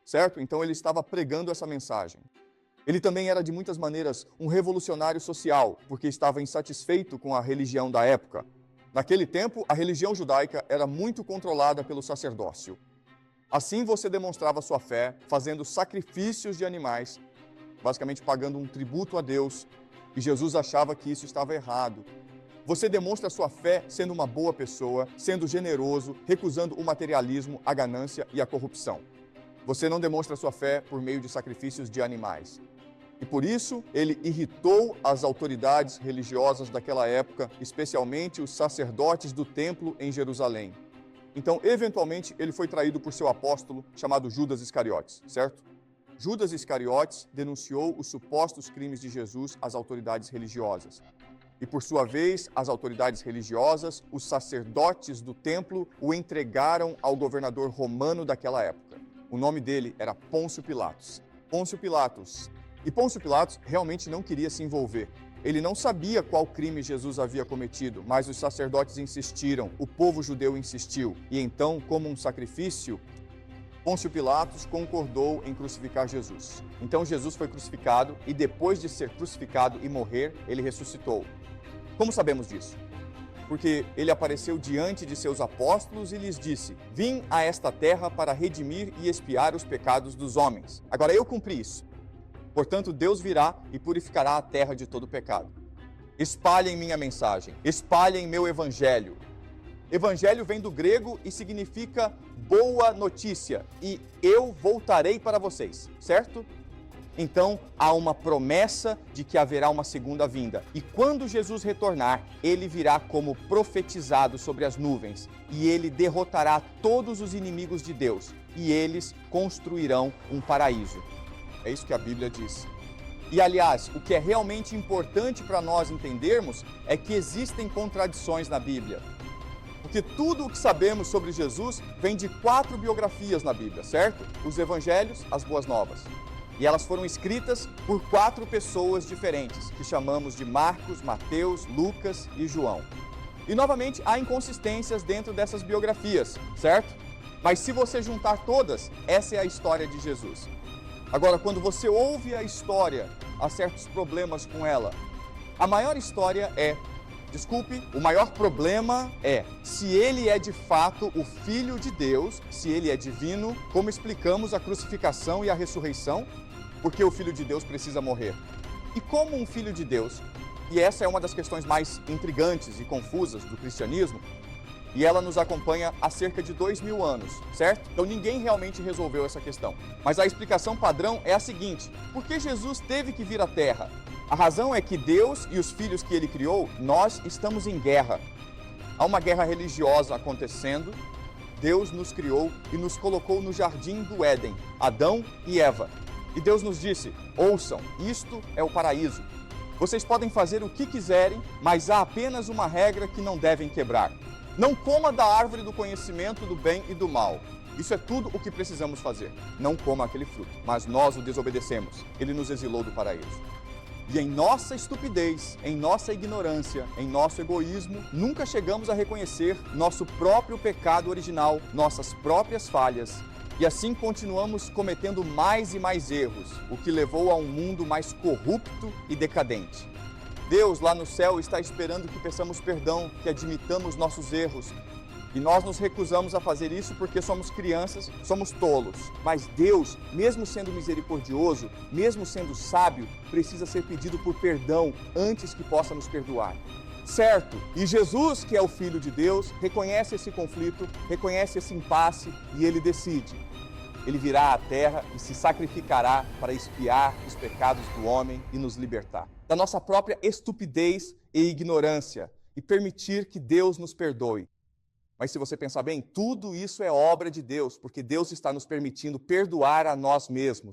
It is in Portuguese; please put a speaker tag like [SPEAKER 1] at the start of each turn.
[SPEAKER 1] certo? Então ele estava pregando essa mensagem. Ele também era de muitas maneiras um revolucionário social, porque estava insatisfeito com a religião da época. Naquele tempo, a religião judaica era muito controlada pelo sacerdócio. Assim você demonstrava sua fé fazendo sacrifícios de animais, basicamente pagando um tributo a Deus, e Jesus achava que isso estava errado. Você demonstra sua fé sendo uma boa pessoa, sendo generoso, recusando o materialismo, a ganância e a corrupção. Você não demonstra sua fé por meio de sacrifícios de animais. E por isso, ele irritou as autoridades religiosas daquela época, especialmente os sacerdotes do templo em Jerusalém. Então, eventualmente, ele foi traído por seu apóstolo, chamado Judas Iscariotes, certo? Judas Iscariotes denunciou os supostos crimes de Jesus às autoridades religiosas. E, por sua vez, as autoridades religiosas, os sacerdotes do templo, o entregaram ao governador romano daquela época. O nome dele era Pôncio Pilatos. Pôncio Pilatos. E Pôncio Pilatos realmente não queria se envolver. Ele não sabia qual crime Jesus havia cometido, mas os sacerdotes insistiram, o povo judeu insistiu. E então, como um sacrifício, Pôncio Pilatos concordou em crucificar Jesus. Então Jesus foi crucificado e depois de ser crucificado e morrer, ele ressuscitou. Como sabemos disso? Porque ele apareceu diante de seus apóstolos e lhes disse: "Vim a esta terra para redimir e expiar os pecados dos homens. Agora eu cumpri isso. Portanto, Deus virá e purificará a terra de todo pecado. Espalhem minha mensagem, espalhem meu evangelho." Evangelho vem do grego e significa boa notícia, e eu voltarei para vocês, certo? Então, há uma promessa de que haverá uma segunda vinda. E quando Jesus retornar, ele virá como profetizado sobre as nuvens, e ele derrotará todos os inimigos de Deus, e eles construirão um paraíso. É isso que a Bíblia diz. E, aliás, o que é realmente importante para nós entendermos é que existem contradições na Bíblia. Porque tudo o que sabemos sobre Jesus vem de 4 biografias na Bíblia, certo? Os Evangelhos, as Boas Novas. E elas foram escritas por 4 pessoas diferentes, que chamamos de Marcos, Mateus, Lucas e João. E, novamente, há inconsistências dentro dessas biografias, certo? Mas se você juntar todas, essa é a história de Jesus. Agora, quando você ouve a história, há certos problemas com ela. A maior história o maior problema é se ele é de fato o Filho de Deus, se ele é divino, como explicamos a crucificação e a ressurreição, porque o Filho de Deus precisa morrer. E como um Filho de Deus, e essa é uma das questões mais intrigantes e confusas do cristianismo, e ela nos acompanha há cerca de 2000 anos, certo? Então ninguém realmente resolveu essa questão. Mas a explicação padrão é a seguinte: por que Jesus teve que vir à Terra? A razão é que Deus e os filhos que ele criou, nós estamos em guerra. Há uma guerra religiosa acontecendo. Deus nos criou e nos colocou no jardim do Éden, Adão e Eva. E Deus nos disse: ouçam, isto é o paraíso. Vocês podem fazer o que quiserem, mas há apenas uma regra que não devem quebrar. Não coma da árvore do conhecimento do bem e do mal. Isso é tudo o que precisamos fazer. Não coma aquele fruto. Mas nós o desobedecemos. Ele nos exilou do paraíso. E em nossa estupidez, em nossa ignorância, em nosso egoísmo, nunca chegamos a reconhecer nosso próprio pecado original, nossas próprias falhas. E assim continuamos cometendo mais e mais erros, o que levou a um mundo mais corrupto e decadente. Deus lá no céu está esperando que peçamos perdão, que admitamos nossos erros. E nós nos recusamos a fazer isso porque somos crianças, somos tolos. Mas Deus, mesmo sendo misericordioso, mesmo sendo sábio, precisa ser pedido por perdão antes que possa nos perdoar. Certo? E Jesus, que é o Filho de Deus, reconhece esse conflito, reconhece esse impasse e ele decide. Ele virá à terra e se sacrificará para expiar os pecados do homem e nos libertar da nossa própria estupidez e ignorância e permitir que Deus nos perdoe. Mas se você pensar bem, tudo isso é obra de Deus, porque Deus está nos permitindo perdoar a nós mesmos.